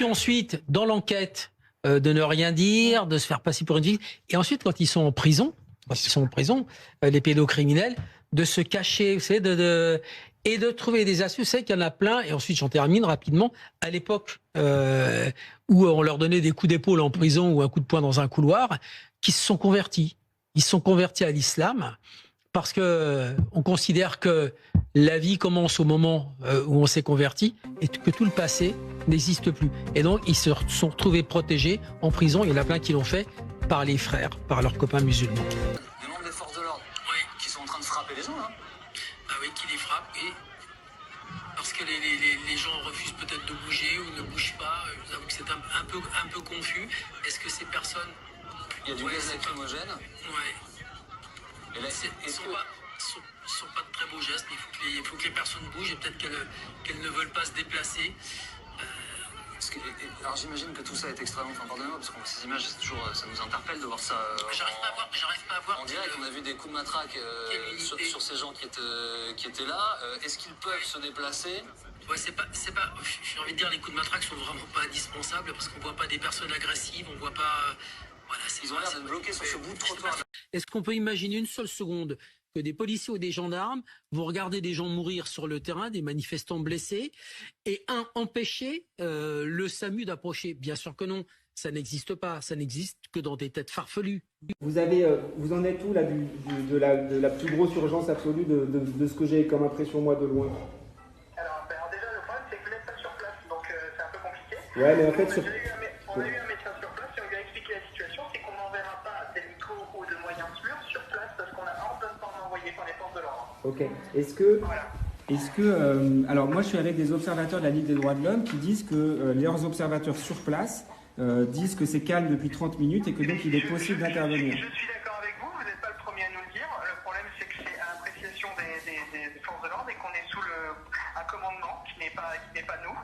ensuite, dans l'enquête, de ne rien dire, de se faire passer pour une victime. Et ensuite, quand ils sont en prison, les pédocriminels, de se cacher, vous savez, et de trouver des astuces. Vous savez qu'il y en a plein. Et ensuite, j'en termine rapidement. À l'époque où on leur donnait des coups d'épaule en prison ou un coup de poing dans un couloir, qui se sont convertis. Ils se sont convertis à l'islam parce que on considère que la vie commence au moment où on s'est converti et que tout le passé n'existe plus. Et donc, ils se sont retrouvés protégés en prison. Il y en a plein qui l'ont fait par les frères, par leurs copains musulmans. Le nombre des forces de l'ordre qui sont en train de frapper les gens, là. Ah oui, qui les frappent, et parce que les gens refusent peut-être de bouger ou ne bougent pas. Je vous avoue que c'est un peu confus. Est-ce que ces personnes... Il y a du gaz lacrymogène. Ouais. Et là, Ils sont pas de très beaux gestes. Il faut que les personnes bougent et peut-être qu'elles ne veulent pas se déplacer. Alors j'imagine que tout ça est extrêmement... Enfin, pardonnez-moi, parce que ces images, ça nous interpelle de voir ça. J'arrive pas à voir. On dirait qu'on a vu des coups de matraque sur ces gens qui étaient là. Est-ce qu'ils peuvent se déplacer? Ouais, c'est pas. J'ai envie de dire, les coups de matraque sont vraiment pas indispensables parce qu'on voit pas des personnes agressives, on voit pas. Voilà, Ils ont l'air d'être bloqués sur ce bout de trottoir. Est-ce qu'on peut imaginer une seule seconde que des policiers ou des gendarmes vont regarder des gens mourir sur le terrain, des manifestants blessés, et empêcher le SAMU d'approcher? Bien sûr que non, ça n'existe pas, ça n'existe que dans des têtes farfelues. Vous en êtes où là de la plus grosse urgence absolue de ce que j'ai comme impression moi de loin? Alors déjà le problème c'est que vous n'êtes pas sur place, donc c'est un peu compliqué. Ouais, mais en fait on a eu un médecin sur place et on lui a expliqué la situation, c'est qu'on n'enverra pas d'hélico ou de moyens sûrs sur place parce qu'on a ordre de pas en envoyer par les forces de l'ordre. Ok. Alors moi je suis avec des observateurs de la Ligue des droits de l'homme qui disent que leurs observateurs sur place disent que c'est calme depuis 30 minutes et que donc il est possible d'intervenir. Je suis d'accord avec vous, vous n'êtes pas le premier à nous le dire. Le problème c'est que c'est à l'appréciation des forces de l'ordre et qu'on est sous un commandement qui n'est pas nous.